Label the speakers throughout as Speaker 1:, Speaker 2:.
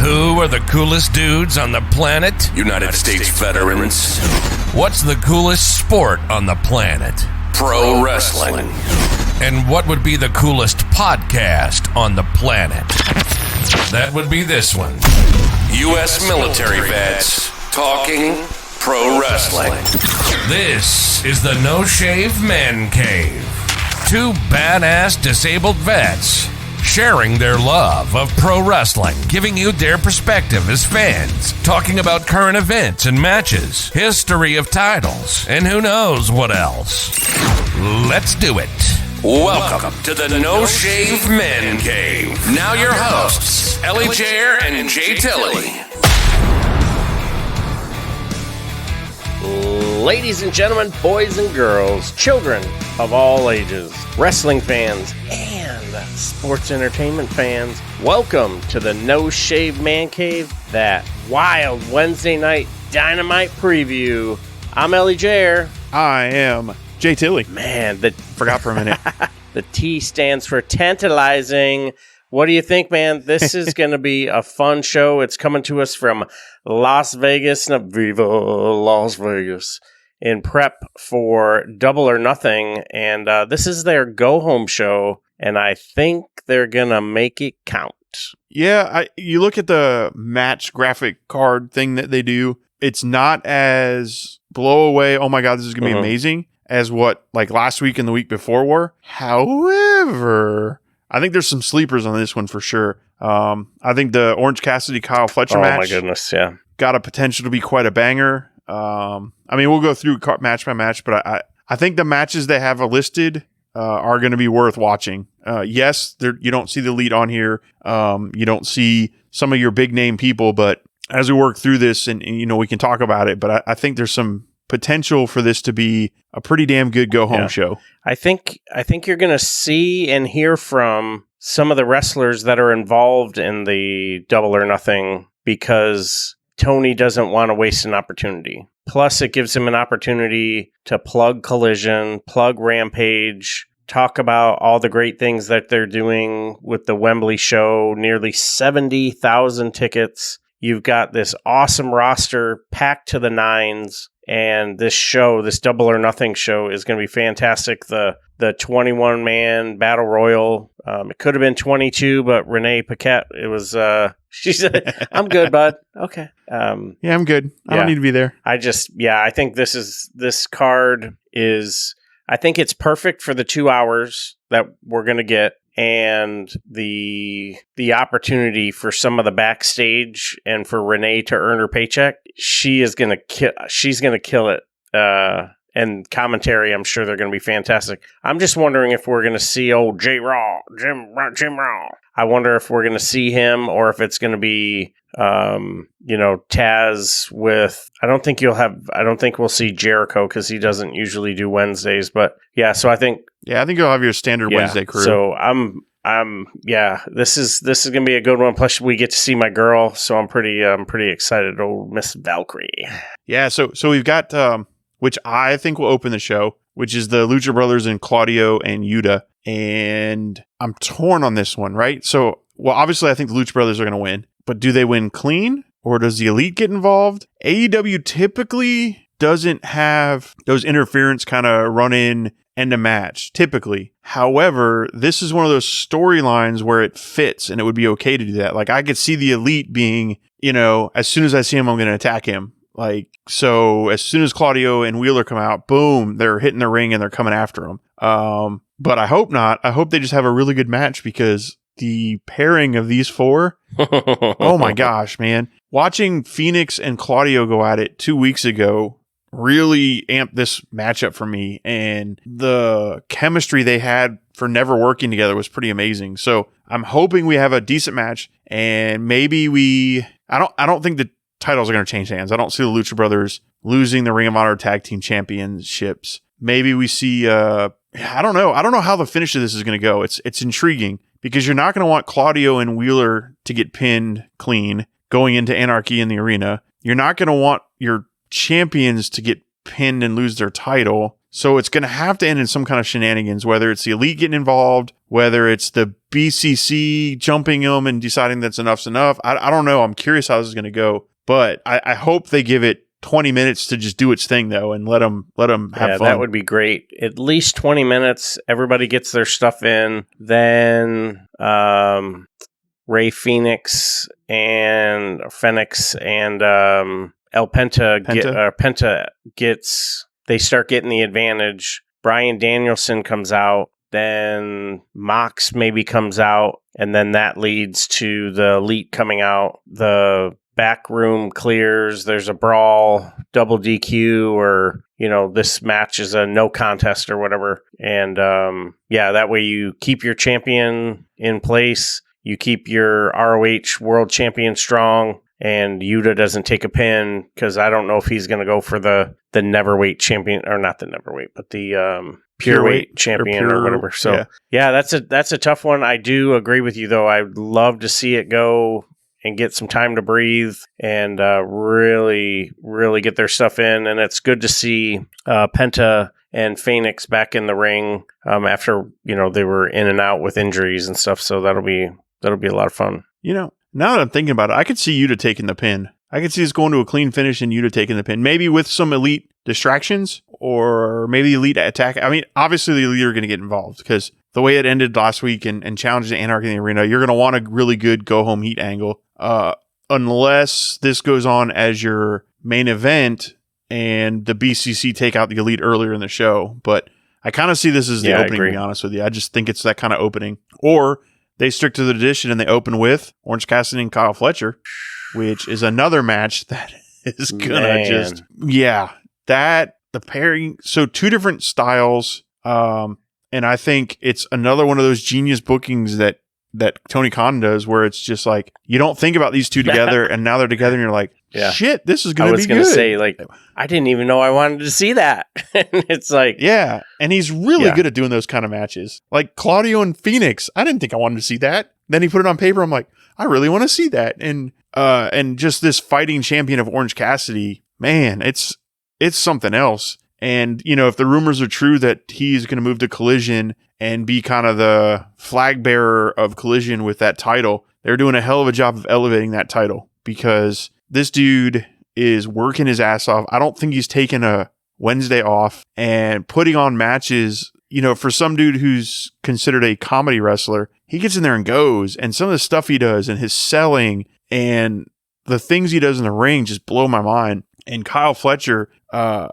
Speaker 1: Who are the coolest dudes on the planet?
Speaker 2: United States veterans.
Speaker 1: What's the coolest sport on the planet?
Speaker 2: Pro wrestling.
Speaker 1: And what would be the coolest podcast on the planet? That would be this one.
Speaker 2: U.S. military vets talking pro wrestling.
Speaker 1: This is the No Shave Man Cave. Two badass disabled vets sharing their love of pro wrestling, giving you their perspective as fans, talking about current events and matches, history of titles, and who knows what else. Let's do it.
Speaker 2: Welcome to the No Shave Men Cave. Now your hosts, Ellie Jair and Jay Tilley.
Speaker 3: Ladies and gentlemen, boys and girls, children of all ages, wrestling fans, and sports entertainment fans, welcome to the No Shave Man Cave, that wild Wednesday night dynamite preview. I'm Ellie Jair.
Speaker 4: I am Jay Tilley.
Speaker 3: Man,
Speaker 4: forgot for a minute.
Speaker 3: The T stands for tantalizing. What do you think, man? This is going to be a fun show. It's coming to us from Las Vegas. Viva Las Vegas. In prep for Double or Nothing. And this is their go-home show. And I think they're going to make it count.
Speaker 4: Yeah, you look at the match graphic card thing that they do. It's not as blow away, oh my God, this is going to be amazing, as what like last week and the week before were. However, I think there's some sleepers on this one for sure. I think the Orange Cassidy Kyle Fletcher match,
Speaker 3: oh my goodness, yeah,
Speaker 4: got a potential to be quite a banger. I mean, we'll go through match by match, but I think the matches they have listed are going to be worth watching. Yes, you don't see the Elite on here. You don't see some of your big name people, but as we work through this and you know, we can talk about it, but I think there's some potential for this to be a pretty damn good go-home show.
Speaker 3: I think you're going to see and hear from some of the wrestlers that are involved in the Double or Nothing because Tony doesn't want to waste an opportunity. Plus, it gives him an opportunity to plug Collision, plug Rampage, talk about all the great things that they're doing with the Wembley show, nearly 70,000 tickets. You've got this awesome roster packed to the nines. And this show, this Double or Nothing show, is going to be fantastic. The 21-man Battle Royal. It could have been 22, but Renee Paquette, it was, she said, I'm good, bud. Okay.
Speaker 4: Yeah, I'm good. I don't need to be there.
Speaker 3: I think this card is, I think it's perfect for the 2 hours that we're going to get. And the opportunity for some of the backstage and for Renee to earn her paycheck, she's gonna kill it. And commentary, I'm sure they're gonna be fantastic. I'm just wondering if we're gonna see old Jim Raw. I wonder if we're gonna see him or if it's gonna be Taz with. I don't think we'll see Jericho because he doesn't usually do Wednesdays. But yeah, so I think.
Speaker 4: Yeah, I think you'll have your standard Wednesday crew.
Speaker 3: So this is gonna be a good one. Plus, we get to see my girl, so I'm pretty excited. Old Miss Valkyrie.
Speaker 4: Yeah, so we've got which I think will open the show, which is the Lucha Brothers and Claudio and Yuta, and I'm torn on this one, right? So, well, obviously, I think the Lucha Brothers are gonna win, but do they win clean or does the Elite get involved? AEW typically doesn't have those interference kind of run in end a match, typically. However, this is one of those storylines where it fits and it would be okay to do that. Like, I could see the Elite being, as soon as I see him, I'm going to attack him. Like, so as soon as Claudio and Wheeler come out, boom, they're hitting the ring and they're coming after him. But I hope not. I hope they just have a really good match because the pairing of these four, oh my gosh, man. Watching Phoenix and Claudio go at it 2 weeks ago really amped this matchup for me, and the chemistry they had for never working together was pretty amazing. So I'm hoping we have a decent match, and maybe I don't think the titles are going to change hands. I don't see the Lucha Brothers losing the Ring of Honor Tag Team Championships. Maybe we see I don't know how the finish of this is going to go. It's intriguing because you're not going to want Claudio and Wheeler to get pinned clean going into Anarchy in the arena. You're not going to want your champions to get pinned and lose their title. So it's going to have to end in some kind of shenanigans, whether it's the Elite getting involved, whether it's the BCC jumping him and deciding that's enough's enough. I don't know. I'm curious how this is going to go, but I hope they give it 20 minutes to just do its thing, though, and let them have fun.
Speaker 3: That would be great. At least 20 minutes. Everybody gets their stuff in. Then Ray Phoenix and El Penta gets, they start getting the advantage. Bryan Danielson comes out. Then Mox maybe comes out. And then that leads to the Elite coming out. The back room clears, there's a brawl, double DQ, or, this match is a no contest or whatever. And that way you keep your champion in place, you keep your ROH world champion strong, and Yuta doesn't take a pin, because I don't know if he's going to go for the neverweight champion, or not the neverweight, but the pure weight champion or whatever. So yeah, that's a tough one. I do agree with you, though. I'd love to see it go and get some time to breathe and really, really get their stuff in. And it's good to see Penta and Phoenix back in the ring after, they were in and out with injuries and stuff. So that'll be a lot of fun.
Speaker 4: Now that I'm thinking about it, I could see Yuta taking the pin. I could see this going to a clean finish and Yuta taking the pin, maybe with some Elite distractions or maybe Elite attack. I mean, obviously the Elite are going to get involved because the way it ended last week and challenged the Anarchy in the Arena, you're going to want a really good go-home heat angle. Unless this goes on as your main event and the BCC take out the Elite earlier in the show. But I kind of see this as the opening, to be honest with you. I just think it's that kind of opening. Or they stick to the tradition and they open with Orange Cassidy and Kyle Fletcher, which is another match that is going to the pairing. So two different styles. And I think it's another one of those genius bookings that Tony Khan does, where it's just like, you don't think about these two together, and now they're together, and you're like, shit, this is going to be good. I was going
Speaker 3: to say, I didn't even know I wanted to see that. And it's like...
Speaker 4: Yeah, and he's really good at doing those kind of matches. Like Claudio and Phoenix, I didn't think I wanted to see that. Then he put it on paper, I'm like, I really want to see that. And just this fighting champion of Orange Cassidy, man, it's something else. And, if the rumors are true that he's going to move to Collision and be kind of the flag bearer of Collision with that title, they're doing a hell of a job of elevating that title, because this dude is working his ass off. I don't think he's taking a Wednesday off and putting on matches. For some dude who's considered a comedy wrestler, he gets in there and goes. And some of the stuff he does and his selling and the things he does in the ring just blow my mind. And Kyle Fletcher, I've,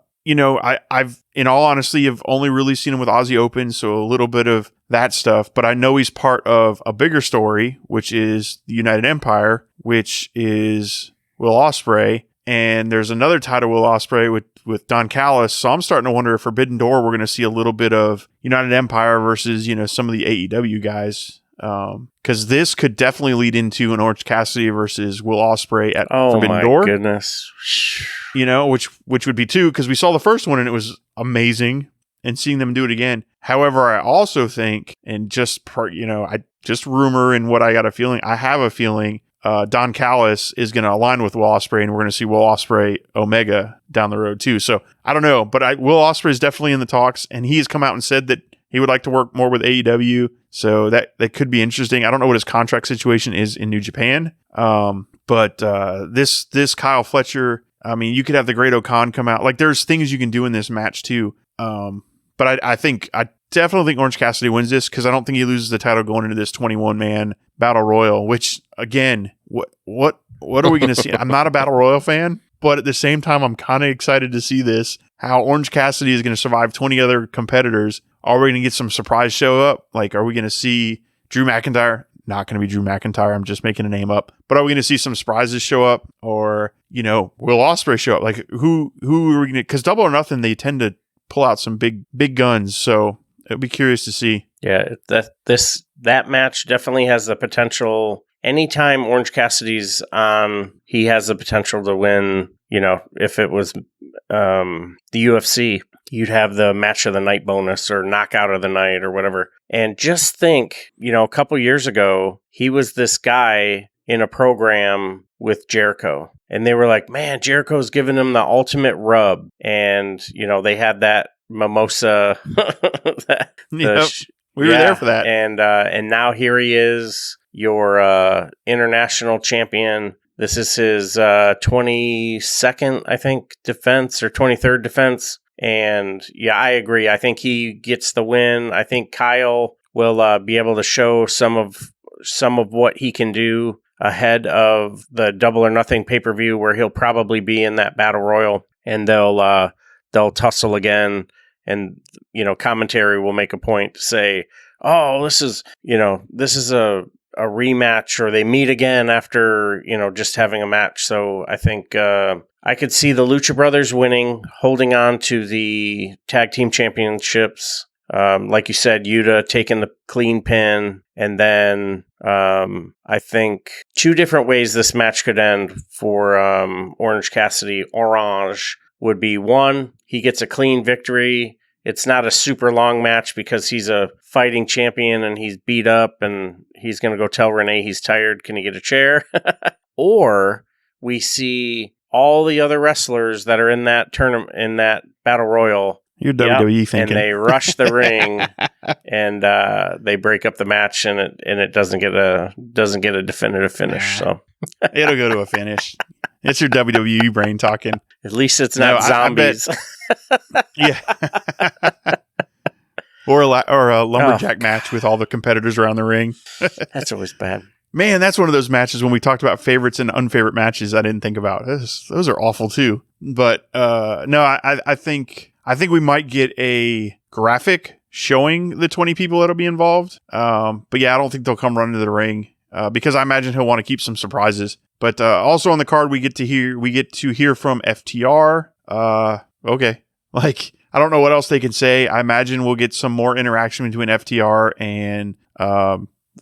Speaker 4: in all honesty, have only really seen him with Aussie Open, so a little bit of that stuff. But I know he's part of a bigger story, which is the United Empire, which is Will Ospreay. And there's another title Will Ospreay with Don Callis. So I'm starting to wonder if Forbidden Door, we're going to see a little bit of United Empire versus, some of the AEW guys. Because this could definitely lead into an Orange Cassidy versus Will Ospreay at Forbidden Door.
Speaker 3: Oh my goodness.
Speaker 4: Which would be two, because we saw the first one and it was amazing, and seeing them do it again. However, I also think, and just rumor and what I got a feeling, I have a feeling Don Callis is going to align with Will Ospreay, and we're going to see Will Ospreay Omega down the road too. So I don't know, but Will Ospreay is definitely in the talks, and he has come out and said that he would like to work more with AEW. So that could be interesting. I don't know what his contract situation is in New Japan. But this Kyle Fletcher, I mean, you could have the Great O'Khan come out. Like, there's things you can do in this match too. But I definitely think Orange Cassidy wins this, because I don't think he loses the title going into this 21-man Battle Royal, which, again, what are we going to see? I'm not a Battle Royal fan, but at the same time, I'm kind of excited to see this, how Orange Cassidy is going to survive 20 other competitors. Are we going to get some surprise show up? Like, are we going to see Drew McIntyre? Not going to be Drew McIntyre. I'm just making a name up. But are we going to see some surprises show up? Or, Will Ospreay show up? Like, who are we going to... Because Double or Nothing, they tend to pull out some big guns. So it'll be curious to see.
Speaker 3: Yeah, that match definitely has the potential. Anytime Orange Cassidy's on, he has the potential to win. If it was the UFC, you'd have the match of the night bonus or knockout of the night or whatever. And just think, a couple years ago, he was this guy in a program with Jericho. And they were like, man, Jericho's giving him the ultimate rub. And, they had that mimosa,
Speaker 4: We were there for that.
Speaker 3: And now here he is, your international champion. This is his 22nd, I think, defense or 23rd defense. And yeah, I agree. I think he gets the win. I think Kyle will be able to show some of what he can do ahead of the Double or Nothing pay-per-view, where he'll probably be in that battle royal, and they'll tussle again. And commentary will make a point to say, "Oh, this is a rematch," or they meet again after just having a match. So I think I could see the Lucha Brothers winning, holding on to the tag team championships. Like you said, Yuta taking the clean pin, and then I think two different ways this match could end for Orange Cassidy. Orange would be one, he gets a clean victory. It's not a super long match because he's a fighting champion and he's beat up and he's going to go tell Renee he's tired. Can he get a chair? Or we see all the other wrestlers that are in that tournament, in that battle royal.
Speaker 4: You're WWE thinking.
Speaker 3: And they rush the ring and they break up the match, and it doesn't get a definitive finish. So
Speaker 4: it'll go to a finish. It's your WWE brain talking.
Speaker 3: At least it's not zombies.
Speaker 4: Yeah. Or a lumberjack match with all the competitors around the ring.
Speaker 3: That's always bad.
Speaker 4: Man, that's one of those matches when we talked about favorites and unfavorite matches I didn't think about. Those are awful too. But no, I think we might get a graphic showing the 20 people that'll be involved. But yeah, I don't think they'll come running to the ring because I imagine he'll want to keep some surprises. But also on the card, we get to hear from FTR. Okay, like I don't know what else they can say. I imagine we'll get some more interaction between FTR and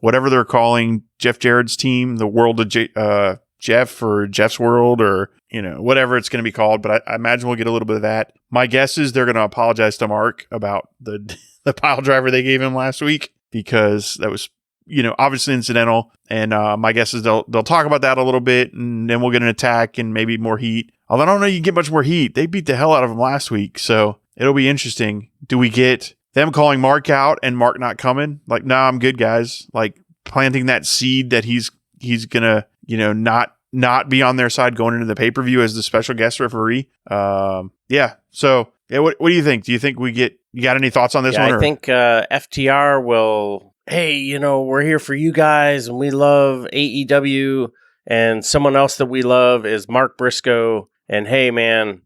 Speaker 4: whatever they're calling Jeff Jarrett's team, the World of Jeff or Jeff's World, or whatever it's going to be called. But I imagine we'll get a little bit of that. My guess is they're going to apologize to Mark about the pile driver they gave him last week, because that was obviously incidental. And my guess is they'll talk about that a little bit, and then we'll get an attack and maybe more heat. Although I don't know you can get much more heat. They beat the hell out of him last week, so it'll be interesting. Do we get them calling Mark out and Mark not coming? Like, nah, I'm good, guys. Like planting that seed that he's gonna not be on their side going into the pay-per-view as the special guest referee. Yeah. So yeah, what do you think? Do you think you got any thoughts on this one?
Speaker 3: I think FTR will, hey, we're here for you guys and we love AEW, and someone else that we love is Mark Briscoe. And hey, man,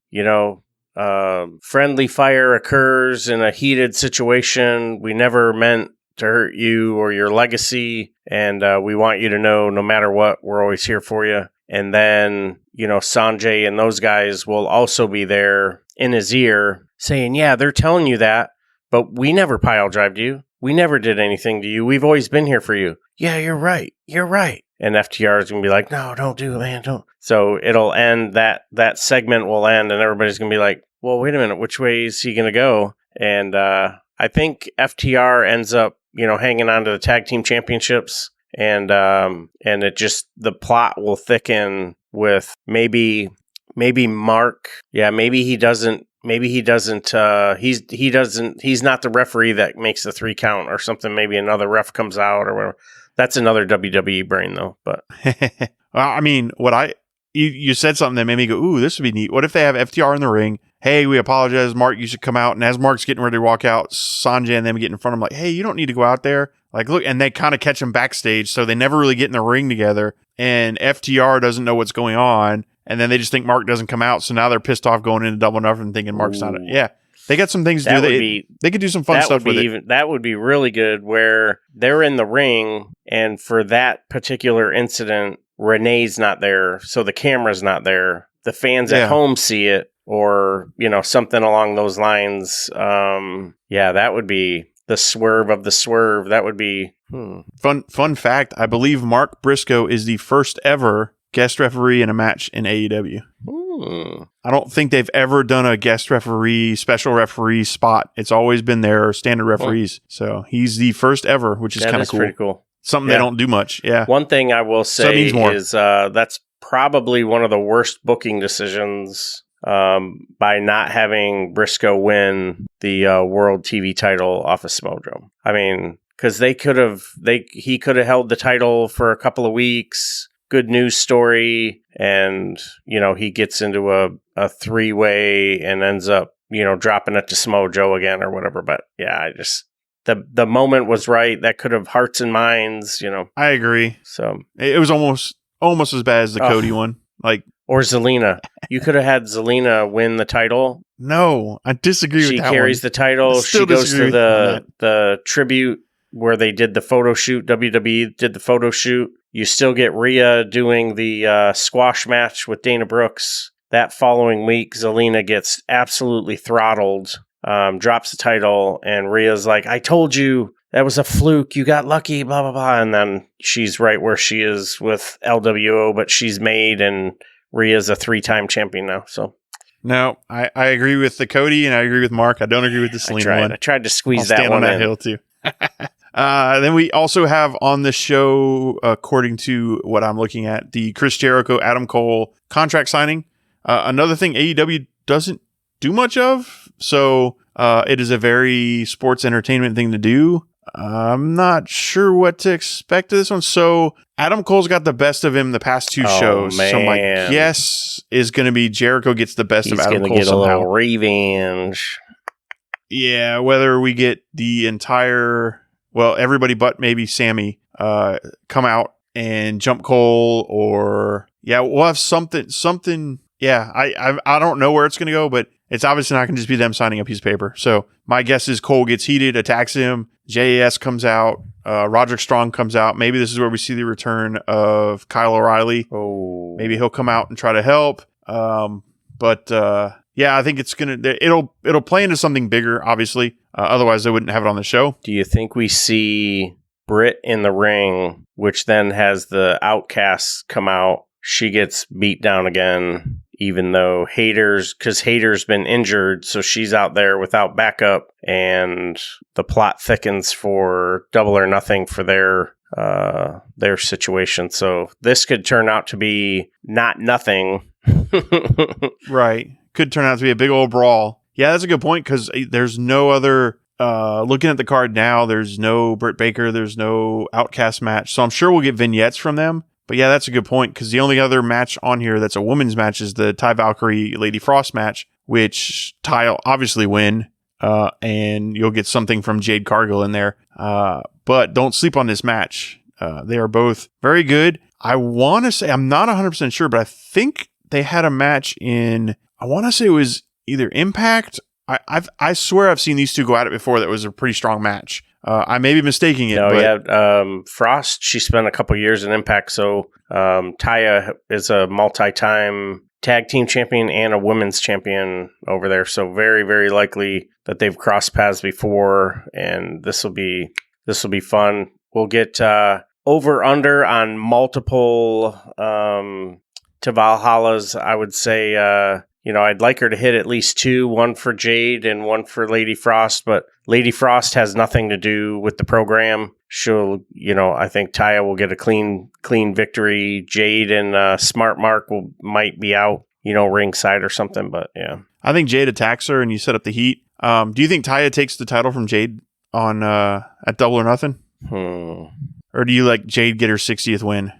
Speaker 3: friendly fire occurs in a heated situation. We never meant to hurt you or your legacy. And we want you to know, no matter what, we're always here for you. And then, Sanjay and those guys will also be there in his ear saying, yeah, they're telling you that, but we never pile drived you. We never did anything to you. We've always been here for you. Yeah, you're right. You're right. And FTR is going to be like, no, don't do it, man. Don't. So it'll end, that segment will end, and everybody's going to be like, well, wait a minute, which way is he going to go? And I think FTR ends up, hanging on to the tag team championships. And it just, the plot will thicken with maybe Mark. Yeah, he's not the referee that makes the 3 count or something. Maybe another ref comes out or whatever. That's another WWE brain though. But
Speaker 4: I mean, you said something that made me go, ooh, this would be neat. What if they have FTR in the ring? Hey, we apologize, Mark, you should come out. And as Mark's getting ready to walk out, Sanjay and them get in front of him like, hey, you don't need to go out there. Like, look, and they kind of catch him backstage, so they never really get in the ring together. And FTR doesn't know what's going on, and then they just think Mark doesn't come out, so now they're pissed off going into Double or Nothing thinking Mark's not. Yeah, they got some things to do. They could do some fun stuff with it.
Speaker 3: That would be really good, where they're in the ring, and for that particular incident, Renee's not there, so the camera's not there. The fans at home see it, or something along those lines. That would be the swerve of the swerve. That would be
Speaker 4: fun fact. I believe Mark Briscoe is the first ever guest referee in a match in AEW. I don't think they've ever done a guest referee, special referee spot. It's always been their standard referees. So he's the first ever, which is kind of cool.
Speaker 3: Pretty cool.
Speaker 4: Something they don't do much. Yeah.
Speaker 3: One thing I will say is that's probably one of the worst booking decisions by not having Briscoe win the World TV title off of Smojo. I mean, because he could have held the title for a couple of weeks. Good news story, and he gets into a three-way and ends up dropping it to Smojo again or whatever. But yeah, I just the moment was right. That could have hearts and minds.
Speaker 4: I agree.
Speaker 3: So
Speaker 4: it was almost as bad as the Cody one.
Speaker 3: Or Zelina. You could have had Zelina win the title.
Speaker 4: No, I disagree with that one.
Speaker 3: She carries the title. She goes to the tribute where they did the photo shoot. WWE did the photo shoot. You still get Rhea doing the squash match with Dana Brooks. That following week, Zelina gets absolutely throttled, drops the title, and Rhea's like, I told you, that was a fluke. You got lucky, blah, blah, blah. And then she's right where she is with LWO, but she's made, and Rhea's a 3-time champion now. So
Speaker 4: no, I agree with the Cody, and I agree with Mark. I don't agree with the Selena one.
Speaker 3: I tried to squeeze
Speaker 4: I'll
Speaker 3: that
Speaker 4: stand
Speaker 3: one
Speaker 4: on that
Speaker 3: in.
Speaker 4: hill too. Then we also have on the show, according to what I'm looking at, the Chris Jericho, Adam Cole contract signing. Another thing AEW doesn't do much of, so it is a very sports entertainment thing to do. I'm not sure what to expect of this one. So Adam Cole's got the best of him the past 2 shows.
Speaker 3: Man.
Speaker 4: So my guess is going to be Jericho gets the best of Adam Cole
Speaker 3: He's going to get
Speaker 4: somehow.
Speaker 3: a little revenge.
Speaker 4: Yeah, whether we get the entire, everybody but maybe Sammy come out and jump Cole, or we'll have something. Yeah, I don't know where it's going to go, but it's obviously not going to just be them signing a piece of paper. So my guess is Cole gets heated, attacks him, JAS comes out, Roderick Strong comes out. Maybe this is where we see the return of Kyle O'Reilly.
Speaker 3: Oh,
Speaker 4: Maybe he'll come out and try to help. I think it'll play into something bigger, obviously. Otherwise, they wouldn't have it on the show.
Speaker 3: do you think we see Britt in the ring, which then has the Outcasts come out? She gets beat down again, even though because Hater's been injured, so she's out there without backup, and the plot thickens for Double or Nothing for their situation. So this could turn out to be not nothing.
Speaker 4: Right. Could turn out to be a big old brawl. Yeah, that's a good point, because there's no other, looking at the card now, there's no Britt Baker, there's no Outcast match. So I'm sure we'll get vignettes from them. But yeah, that's a good point, because the only other match on here that's a women's match is the Ty Valkyrie Lady Frost match, which Ty will obviously win, and you'll get something from Jade Cargill in there. But don't sleep on this match. They are both very good. I want to say, I'm not 100% sure, but I think they had a match in, I want to say it was either Impact. I swear I've seen these two go at it before. That was a pretty strong match. I may be mistaking it.
Speaker 3: Frost, she spent a couple years in Impact, so Taya is a multi-time tag team champion and a women's champion over there, so very, very likely that they've crossed paths before, and this will be fun. We'll get over-under on multiple to Valhalla's. I would say, I'd like her to hit at least 2, one for Jade and one for Lady Frost, but Lady Frost has nothing to do with the program. She'll, I think Taya will get a clean victory. Jade and Smart Mark might be out, ringside or something, but yeah.
Speaker 4: I think Jade attacks her and you set up the heat. Do you think Taya takes the title from Jade on at Double or Nothing? Or do you like Jade get her 60th win?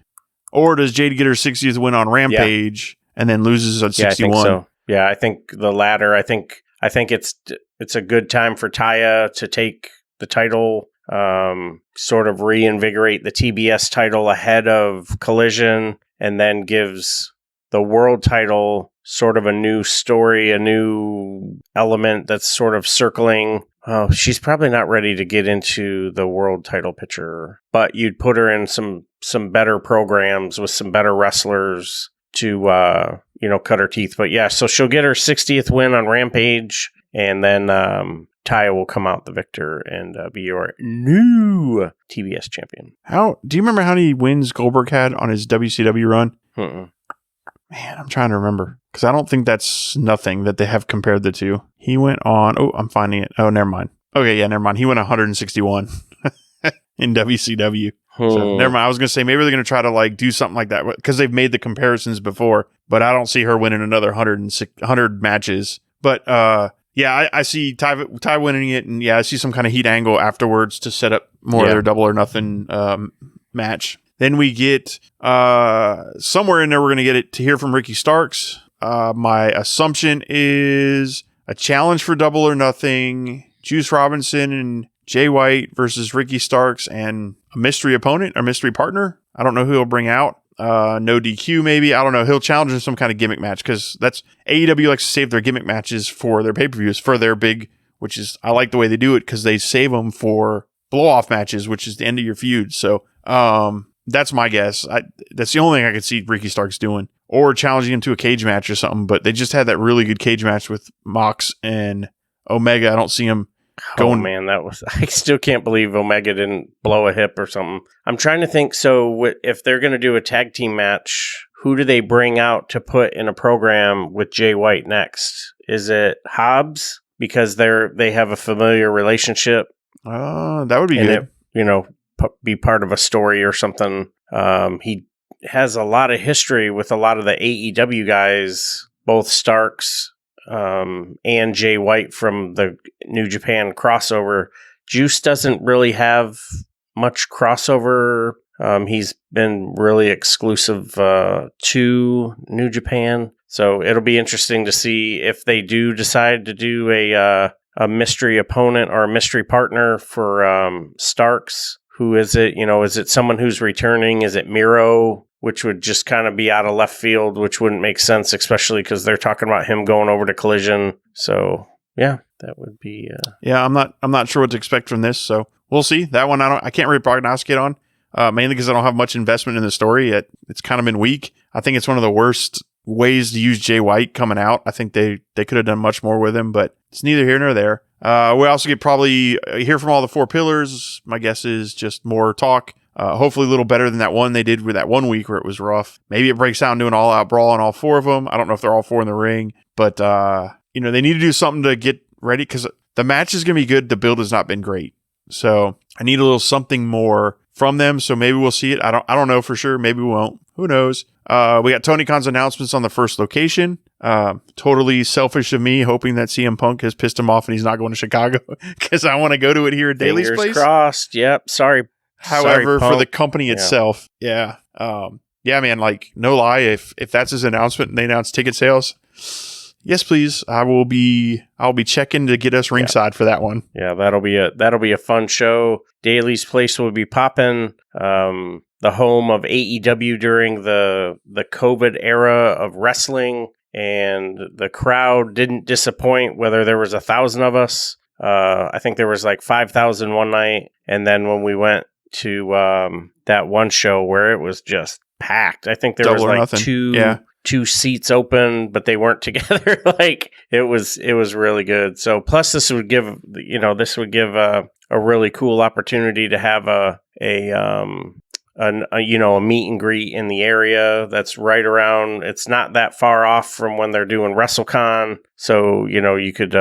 Speaker 4: Or does Jade get her 60th win on Rampage and then loses at 61?
Speaker 3: Yeah, I think so. Yeah, I think the latter. I think it's a good time for Taya to take the title, sort of reinvigorate the TBS title ahead of Collision, and then gives the world title sort of a new story, a new element that's sort of circling. Oh, she's probably not ready to get into the world title picture, but you'd put her in some better programs with some better wrestlers to cut her teeth. But yeah, so she'll get her 60th win on Rampage, and then Taya will come out the victor and be your new TBS champion.
Speaker 4: Do you remember how many wins Goldberg had on his WCW run?
Speaker 3: Mm-mm.
Speaker 4: Man, I'm trying to remember, because I don't think that's nothing that they have compared the two. He went on, I'm finding it. Oh, never mind. Okay, yeah, never mind. He went 161 in WCW. So never mind. I was going to say maybe they're going to try to like do something like that because they've made the comparisons before, but I don't see her winning another 100 matches. But yeah, I see Ty winning it, and yeah, I see some kind of heat angle afterwards to set up more of their Double or Nothing match. Then we get somewhere in there we're going to get it to hear from Ricky Starks. My assumption is a challenge for Double or Nothing. Juice Robinson and Jay White versus Ricky Starks and a mystery opponent, a mystery partner. I don't know who he'll bring out. No DQ maybe. I don't know. He'll challenge in some kind of gimmick match because that's AEW likes to save their gimmick matches for their pay-per-views, for their big, which is, I like the way they do it because they save them for blow-off matches, which is the end of your feud. So that's my guess. That's the only thing I could see Ricky Starks doing, or challenging him to a cage match or something. But they just had that really good cage match with Mox and Omega. I don't see him going.
Speaker 3: Oh man, I still can't believe Omega didn't blow a hip or something. I'm trying to think. So if they're going to do a tag team match, who do they bring out to put in a program with Jay White next? Is it Hobbs because they have a familiar relationship?
Speaker 4: That would be good.
Speaker 3: Be part of a story or something. He has a lot of history with a lot of the AEW guys, both Starks and Jay White from the New Japan crossover. Juice doesn't really have much crossover. He's been really exclusive to New Japan. So it'll be interesting to see if they do decide to do a mystery opponent or a mystery partner for Starks. Who is it? Is it someone who's returning? Is it Miro? Which would just kind of be out of left field, which wouldn't make sense, especially because they're talking about him going over to Collision. So yeah, that would be.
Speaker 4: Yeah, I'm not sure what to expect from this. So we'll see. That one I can't really prognosticate on, mainly because I don't have much investment in the story. It's kind of been weak. I think it's one of the worst ways to use Jay White coming out. I think they could have done much more with him, but it's neither here nor there. We also get probably hear from all the four pillars. My guess is just more talk. Hopefully a little better than that one they did with that 1 week where it was rough. Maybe it breaks down to an all-out brawl on all four of them. I don't know if they're all four in the ring, but they need to do something to get ready because the match is going to be good. The build has not been great, so I need a little something more from them. So maybe we'll see it. I don't know for sure. Maybe we won't. Who knows? We got Tony Khan's announcements on the first location. Totally selfish of me, hoping that CM Punk has pissed him off and he's not going to Chicago because I want to go to it here at Daly's
Speaker 3: Fingers
Speaker 4: place.
Speaker 3: Crossed. Yep. Sorry.
Speaker 4: However, for the company itself, yeah, man, like no lie, if that's his announcement and they announce ticket sales, yes, please, I'll be checking to get us ringside for that one.
Speaker 3: Yeah, that'll be a fun show. Daly's place will be popping. The home of AEW during the COVID era of wrestling, and the crowd didn't disappoint. Whether there was 1,000 of us, I think there was like 5,000 one night, and then when we went to that one show where it was just packed. I think there was like two seats open, but they weren't together. Like it was really good. So plus this would give a really cool opportunity to have a meet and greet in the area that's right around. It's not that far off from when they're doing WrestleCon, so you could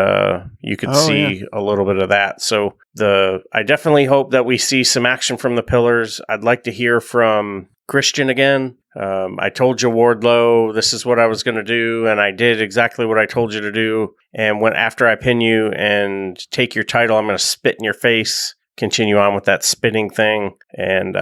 Speaker 3: see a little bit of that. So I definitely hope that we see some action from the pillars. I'd like to hear from Christian again. I told you, Wardlow, this is what I was going to do, and I did exactly what I told you to do. And after I pin you and take your title, I'm going to spit in your face. Continue on with that spitting thing, and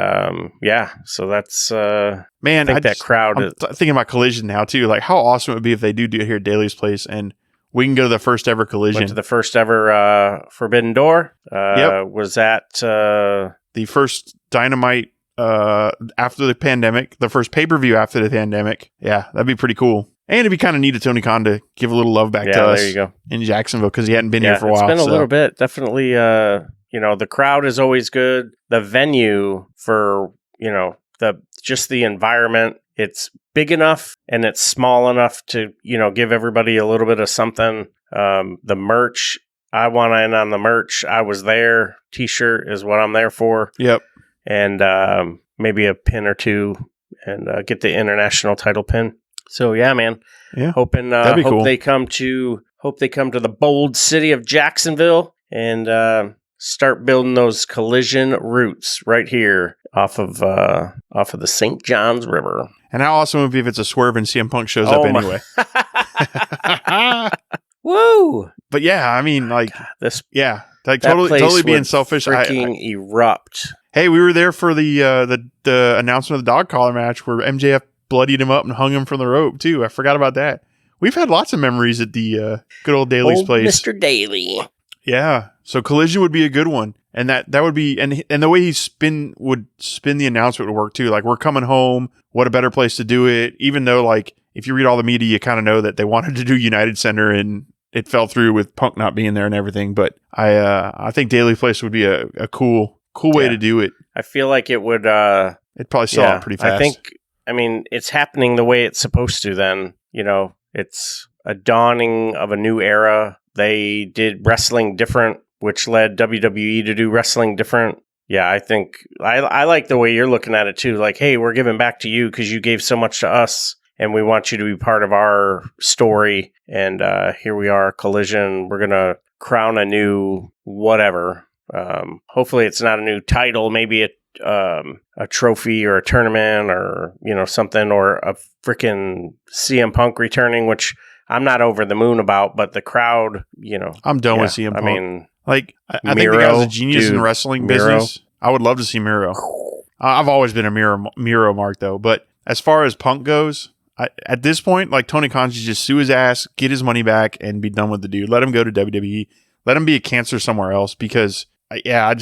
Speaker 3: so that's man. I think that crowd.
Speaker 4: I'm thinking about Collision now too. Like how awesome it would be if they do it here at Daly's place, and we can go to the first ever Collision.
Speaker 3: Went to the first ever Forbidden Door.
Speaker 4: Yep.
Speaker 3: Was that
Speaker 4: the first Dynamite after the pandemic? The first pay-per-view after the pandemic. Yeah, that'd be pretty cool. And it'd be kind of neat of Tony Khan to give a little love back to us.
Speaker 3: There you go.
Speaker 4: In Jacksonville because he hadn't been here for a while.
Speaker 3: It's been a little bit. Definitely. The crowd is always good. The venue for, the environment, it's big enough and it's small enough to, give everybody a little bit of something. The merch, I want in on the merch. I was there. T-shirt is what I'm there for.
Speaker 4: Yep.
Speaker 3: And maybe a pin or two and get the international title pin. So yeah, man.
Speaker 4: Yeah.
Speaker 3: Hope
Speaker 4: cool.
Speaker 3: they come to the bold city of Jacksonville and start building those Collision roots right here off of the St. Johns River.
Speaker 4: And how awesome would it be if it's a swerve and CM Punk shows up anyway?
Speaker 3: Woo!
Speaker 4: But yeah, I mean, like,
Speaker 3: that
Speaker 4: totally being selfish.
Speaker 3: Freaking erupt.
Speaker 4: Hey, we were there for the announcement of the dog collar match where MJF bloodied him up and hung him from the rope too. I forgot about that. We've had lots of memories at the good old Daly's place.
Speaker 3: Mr. Daly.
Speaker 4: Yeah. So Collision would be a good one. And that would be, and the way he would spin the announcement would work too. Like, we're coming home. What a better place to do it. Even though, like, if you read all the media, you kind of know that they wanted to do United Center and it fell through with Punk not being there and everything. But I think Daly Place would be a cool way to do it.
Speaker 3: I feel like it would,
Speaker 4: it'd probably sell out pretty fast.
Speaker 3: I mean, it's happening the way it's supposed to then. You know, it's a dawning of a new era. They did wrestling different, which led WWE to do wrestling different. Yeah, I think I like the way you're looking at it too. Like, hey, we're giving back to you because you gave so much to us, and we want you to be part of our story. And here we are, Collision. We're gonna crown a new whatever. Hopefully, it's not a new title. Maybe a trophy or a tournament or something, or a freaking CM Punk returning, which I'm not over the moon about. But the crowd,
Speaker 4: I'm done with CM Punk.
Speaker 3: I mean.
Speaker 4: Like, I think the guy's a genius in the wrestling business. I would love to see Miro. I've always been a Miro mark, though. But as far as Punk goes, at this point, like, Tony Khan should just sue his ass, get his money back, and be done with the dude. Let him go to WWE. Let him be a cancer somewhere else because, and I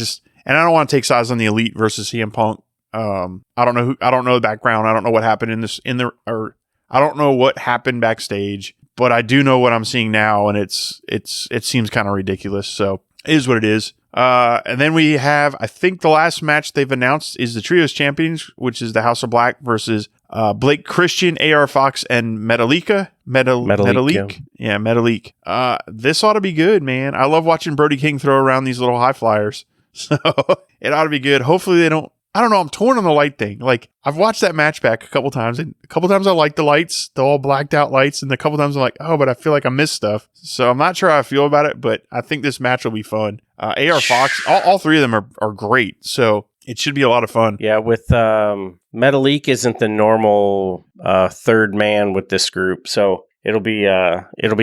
Speaker 4: don't want to take sides on the Elite versus CM Punk. I don't know the background. I don't know what happened I don't know what happened backstage. But I do know what I'm seeing now, and it seems kind of ridiculous. So it is what it is. And then we have, I think the last match they've announced is the Trios Champions, which is the House of Black versus Blake Christian, AR Fox, and Metalik. Yeah, Metalik. This ought to be good, man. I love watching Brody King throw around these little high flyers. So it ought to be good. Hopefully they don't. I don't know. I'm torn on the light thing. Like, I've watched that match back a couple times, and a couple times I like the lights, the all blacked out lights, and a couple times I'm like, oh, but I feel like I missed stuff. So I'm not sure how I feel about it, but I think this match will be fun. AR Fox, all three of them are great, so it should be a lot of fun.
Speaker 3: Yeah, with Metalik isn't the normal third man with this group, so it'll be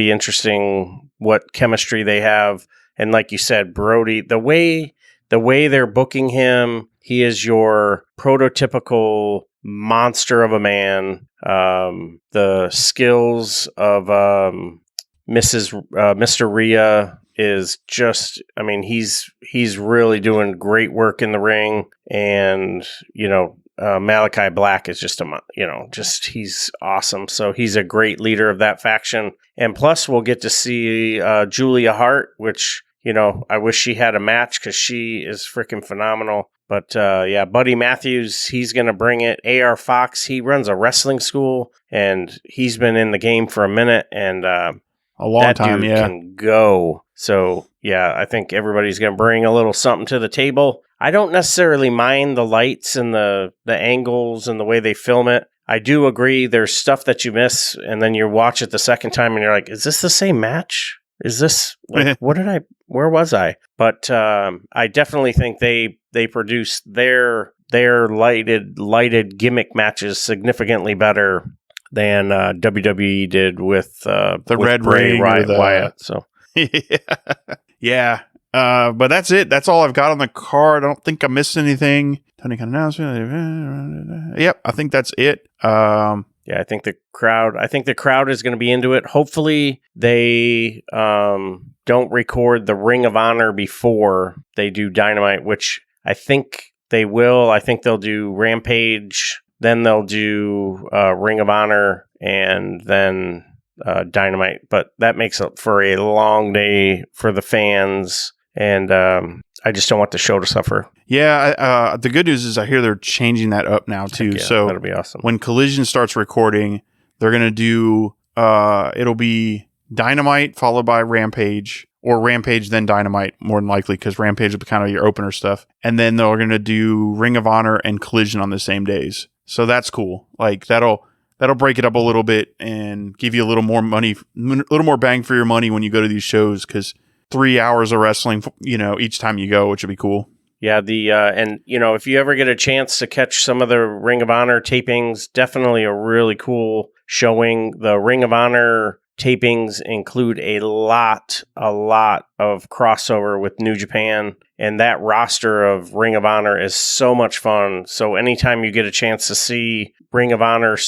Speaker 3: interesting what chemistry they have. And like you said, Brody, the way they're booking him. He is your prototypical monster of a man. The skills of Mr. Rhea is just, I mean, he's really doing great work in the ring. And, Malachi Black is just he's awesome. So he's a great leader of that faction. And plus we'll get to see Julia Hart, which, I wish she had a match because she is freaking phenomenal. But, Buddy Matthews, he's going to bring it. AR Fox, he runs a wrestling school, and he's been in the game for a minute, and
Speaker 4: a long time,
Speaker 3: dude can go. So, I think everybody's going to bring a little something to the table. I don't necessarily mind the lights and the angles and the way they film it. I do agree there's stuff that you miss, and then you watch it the second time, and you're like, is this the same match? Is this, where was I? But I definitely think they produce their lighted gimmick matches significantly better than WWE did with the
Speaker 4: Red
Speaker 3: Bray
Speaker 4: Ring
Speaker 3: Wyatt. So
Speaker 4: yeah. But that's it. That's all I've got on the card. I don't think I missed anything. Tony Khan announcement. Yep, I think that's it.
Speaker 3: I think the crowd is going to be into it. Hopefully they don't record the Ring of Honor before they do Dynamite, which I think they will. I think they'll do Rampage, then they'll do Ring of Honor, and then Dynamite. But that makes up for a long day for the fans, and I just don't want the show to suffer.
Speaker 4: Yeah, the good news is I hear they're changing that up now too.
Speaker 3: Yeah,
Speaker 4: so
Speaker 3: that'll be awesome.
Speaker 4: When Collision starts recording, they're going to do it'll be Dynamite followed by Rampage, or Rampage then Dynamite, more than likely, because Rampage will be kind of your opener stuff. And then they're going to do Ring of Honor and Collision on the same days. So that's cool. Like that'll break it up a little bit and give you a little more money, a little more bang for your money when you go to these shows, because 3 hours of wrestling, each time you go, which would be cool.
Speaker 3: Yeah, and if you ever get a chance to catch some of the Ring of Honor tapings, definitely a really cool showing. The Ring of Honor tapings include a lot of crossover with New Japan, and that roster of Ring of Honor is so much fun. So anytime you get a chance to see Ring of Honor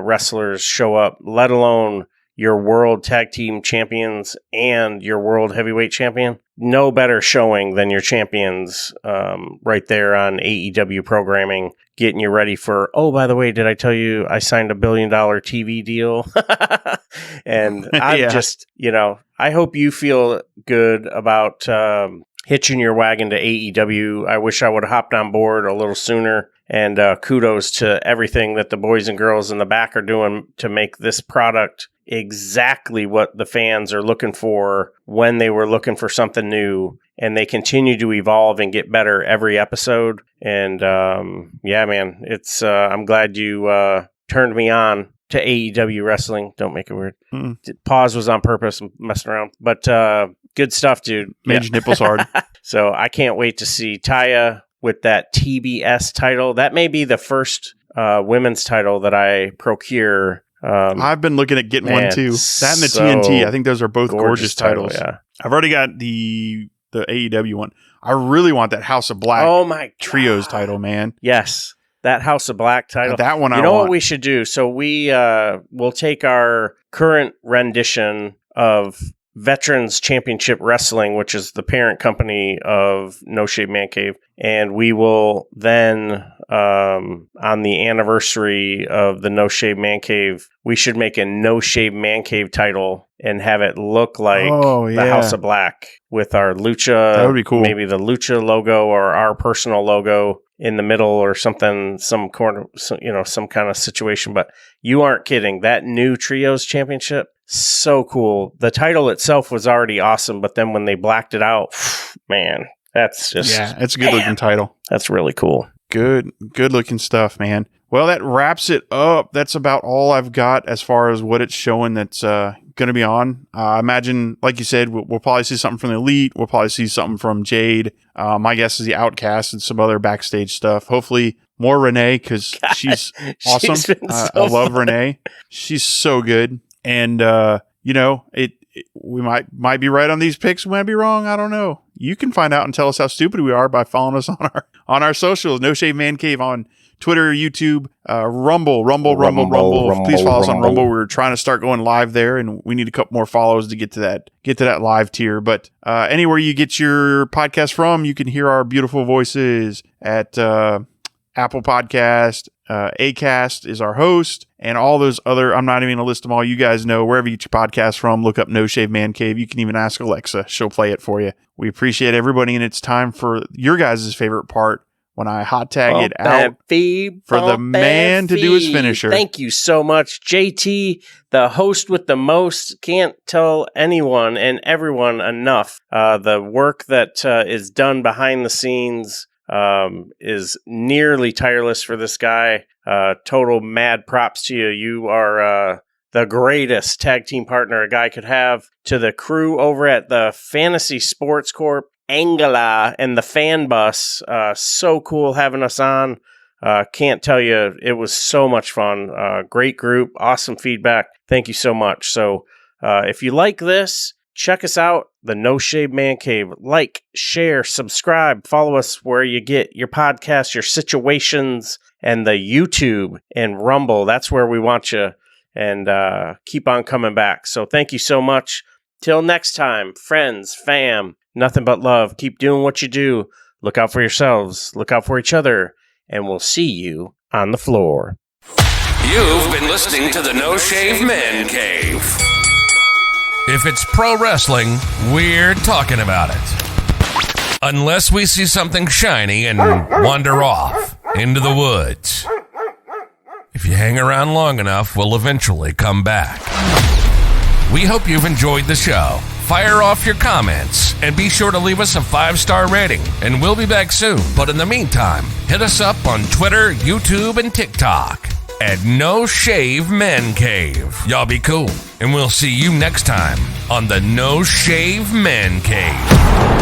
Speaker 3: wrestlers show up, let alone your World Tag Team Champions and your World Heavyweight Champion, no better showing than your champions right there on AEW programming, getting you ready for, oh, by the way, did I tell you I signed $1 billion TV deal? And I'm just, I hope you feel good about hitching your wagon to AEW. I wish I would have hopped on board a little sooner. And kudos to everything that the boys and girls in the back are doing to make this product exactly what the fans are looking for when they were looking for something new. And they continue to evolve and get better every episode. And man, it's I'm glad you turned me on to AEW wrestling. Don't make it weird. Pause was on purpose. I'm messing around. But good stuff, dude.
Speaker 4: Made your nipples hard.
Speaker 3: So I can't wait to see Taya with that TBS title. That may be the first women's title that I procure.
Speaker 4: I've been looking at getting one too. That and the TNT. I think those are both gorgeous titles.
Speaker 3: Yeah.
Speaker 4: I've already got the AEW one. I really want that House of Black Trios title, man.
Speaker 3: Yes. That House of Black title.
Speaker 4: That one I want.
Speaker 3: You know what we should do? So we'll take our current rendition of Veterans Championship Wrestling, which is the parent company of No Shave Man Cave, and we will then, on the anniversary of the No Shave Man Cave, we should make a No Shave Man Cave title and have it look like the House of Black with our Lucha.
Speaker 4: That would be cool.
Speaker 3: Maybe the Lucha logo or our personal logo in the middle or something, some kind of situation. But you aren't kidding. That new Trios Championship, so cool. The title itself was already awesome, but then when they blacked it out, man, that's just...
Speaker 4: Yeah, it's a good-looking title.
Speaker 3: That's really cool.
Speaker 4: Good-looking stuff, man. Well, that wraps it up. That's about all I've got as far as what it's showing that's going to be on. I imagine, like you said, we'll probably see something from the Elite. We'll probably see something from Jade. My guess is the Outcast and some other backstage stuff. Hopefully more Renee, because she's awesome. I love Renee. She's so good. And, we might be right on these picks. We might be wrong. I don't know. You can find out and tell us how stupid we are by following us on our socials. No Shave Man Cave on Twitter, YouTube, Rumble. Please follow us on Rumble. We're trying to start going live there, and we need a couple more follows to get to that live tier. But anywhere you get your podcast from, you can hear our beautiful voices at Apple Podcast. Acast is our host, and all those other, I'm not even going to list them all. You guys know, wherever you get your podcast from, look up No Shave Man Cave. You can even ask Alexa. She'll play it for you. We appreciate everybody, and it's time for your guys' favorite part, when I hot tag it out for the man to do his finisher.
Speaker 3: Thank you so much, JT, the host with the most. Can't tell anyone and everyone enough. The work that is done behind the scenes is nearly tireless for this guy. Total mad props to you. You are the greatest tag team partner a guy could have. To the crew over at the Fantasy Sports Corp, Angela, and the Fan Bus. So cool having us on. Can't tell you, it was so much fun. Great group, awesome feedback. Thank you so much. So if you like this, check us out, the No Shave Man Cave. Like, share, subscribe, follow us where you get your podcasts, your situations, and the YouTube and Rumble. That's where we want you. And keep on coming back. So thank you so much. Till next time, friends, fam, nothing but love. Keep doing what you do. Look out for yourselves. Look out for each other. And we'll see you on the floor.
Speaker 2: You've been listening to the No Shave Man Cave.
Speaker 1: If it's pro wrestling, we're talking about it. Unless we see something shiny and wander off into the woods. If you hang around long enough, we'll eventually come back. We hope you've enjoyed the show. Fire off your comments and be sure to leave us a 5-star rating, and we'll be back soon. But in the meantime, hit us up on Twitter, YouTube, and TikTok. at No Shave Men Cave. Y'all be cool, and we'll see you next time on the No Shave Men Cave.